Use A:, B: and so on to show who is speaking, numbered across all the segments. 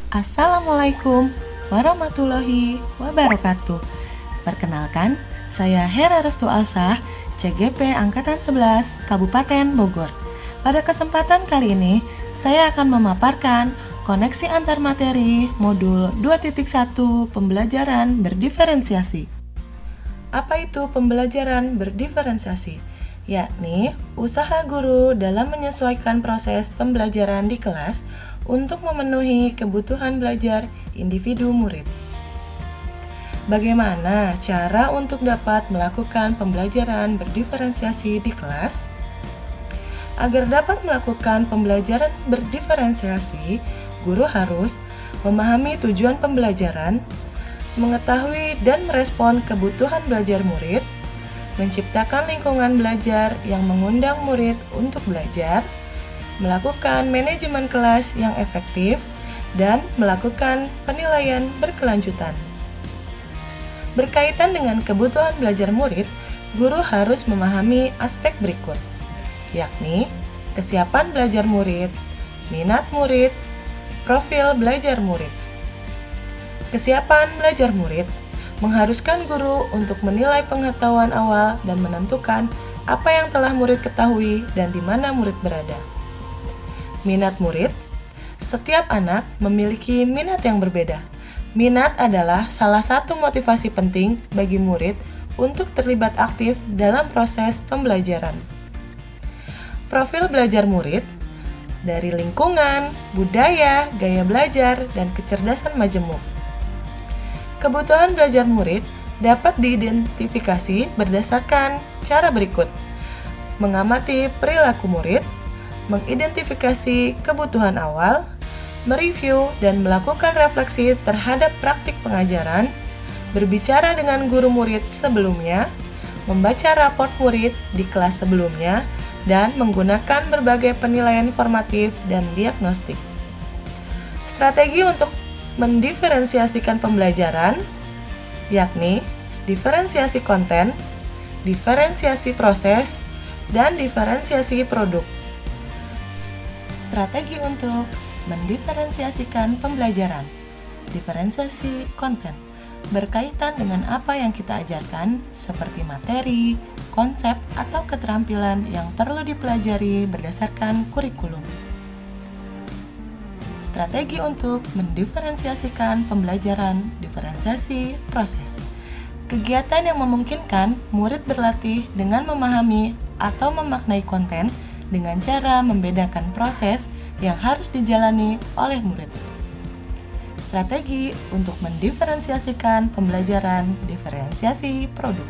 A: Assalamualaikum warahmatullahi wabarakatuh. Perkenalkan, saya Hera Restu Alsah, CGP Angkatan 11, Kabupaten Bogor. Pada kesempatan kali ini, saya akan memaparkan koneksi antar materi modul 2.1 pembelajaran berdiferensiasi. Apa itu pembelajaran berdiferensiasi? Yakni usaha guru dalam menyesuaikan proses pembelajaran di kelas untuk memenuhi kebutuhan belajar individu murid. Bagaimana cara untuk dapat melakukan pembelajaran berdiferensiasi di kelas? Agar dapat melakukan pembelajaran berdiferensiasi, guru harus memahami tujuan pembelajaran, mengetahui dan merespon kebutuhan belajar murid, menciptakan lingkungan belajar yang mengundang murid untuk belajar, melakukan manajemen kelas yang efektif, dan melakukan penilaian berkelanjutan. Berkaitan dengan kebutuhan belajar murid, guru harus memahami aspek berikut, yakni kesiapan belajar murid, minat murid, profil belajar murid. Kesiapan belajar murid mengharuskan guru untuk menilai pengetahuan awal dan menentukan apa yang telah murid ketahui dan di mana murid berada. Minat murid, setiap anak memiliki minat yang berbeda. Minat adalah salah satu motivasi penting bagi murid untuk terlibat aktif dalam proses pembelajaran. Profil belajar murid, dari lingkungan, budaya, gaya belajar, dan kecerdasan majemuk. Kebutuhan belajar murid dapat diidentifikasi berdasarkan cara berikut: mengamati perilaku murid, mengidentifikasi kebutuhan awal, mereview dan melakukan refleksi terhadap praktik pengajaran, berbicara dengan guru murid sebelumnya, membaca raport murid di kelas sebelumnya, dan menggunakan berbagai penilaian formatif dan diagnostik. Strategi untuk mendiferensiasikan pembelajaran, yakni diferensiasi konten, diferensiasi proses, dan diferensiasi produk. Strategi untuk mendiferensiasikan pembelajaran. Diferensiasi konten berkaitan dengan apa yang kita ajarkan, seperti materi, konsep, atau keterampilan yang perlu dipelajari berdasarkan kurikulum. Strategi untuk mendiferensiasikan pembelajaran, diferensiasi proses. Kegiatan yang memungkinkan murid berlatih dengan memahami atau memaknai konten dengan cara membedakan proses yang harus dijalani oleh murid. Strategi untuk mendiferensiasikan pembelajaran, diferensiasi produk.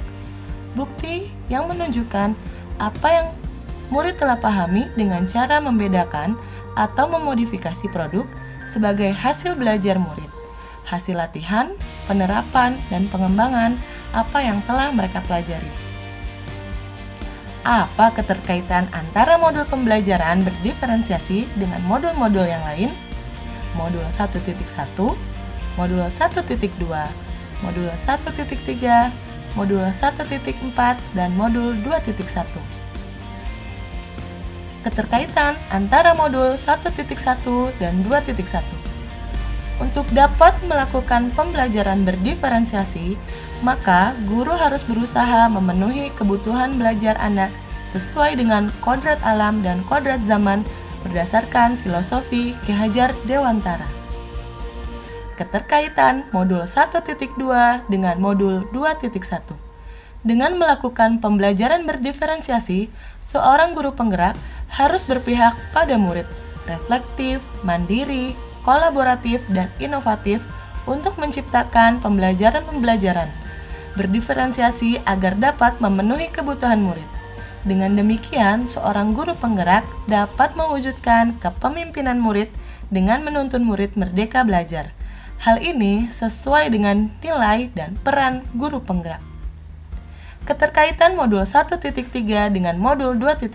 A: Bukti yang menunjukkan apa yang murid telah pahami dengan cara membedakan atau memodifikasi produk sebagai hasil belajar murid, hasil latihan, penerapan, dan pengembangan apa yang telah mereka pelajari. Apa keterkaitan antara modul pembelajaran berdiferensiasi dengan modul-modul yang lain? Modul 1.1, modul 1.2, modul 1.3, modul 1.4, dan modul 2.1. Keterkaitan antara modul 1.1 dan 2.1. Untuk dapat melakukan pembelajaran berdiferensiasi, maka guru harus berusaha memenuhi kebutuhan belajar anak sesuai dengan kodrat alam dan kodrat zaman berdasarkan filosofi Ki Hajar Dewantara. Keterkaitan modul 1.2 dengan modul 2.1. Dengan melakukan pembelajaran berdiferensiasi, seorang guru penggerak harus berpihak pada murid, reflektif, mandiri, kolaboratif, dan inovatif untuk menciptakan pembelajaran-pembelajaran berdiferensiasi agar dapat memenuhi kebutuhan murid. Dengan demikian, seorang guru penggerak dapat mewujudkan kepemimpinan murid dengan menuntun murid merdeka belajar. Hal ini sesuai dengan nilai dan peran guru penggerak. Keterkaitan modul 1.3 dengan modul 2.1.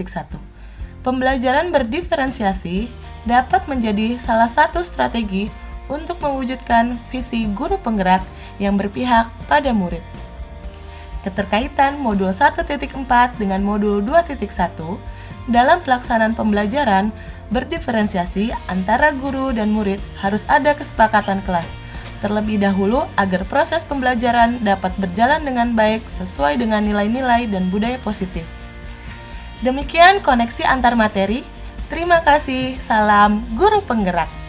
A: Pembelajaran berdiferensiasi dapat menjadi salah satu strategi untuk mewujudkan visi guru penggerak yang berpihak pada murid. Keterkaitan modul 1.4 dengan modul 2.1 dalam pelaksanaan pembelajaran, Berdiferensiasi antara guru dan murid harus ada kesepakatan kelas, terlebih dahulu agar proses pembelajaran dapat berjalan dengan baik sesuai dengan nilai-nilai dan budaya positif. Demikian koneksi antar materi. Terima kasih. Salam guru penggerak.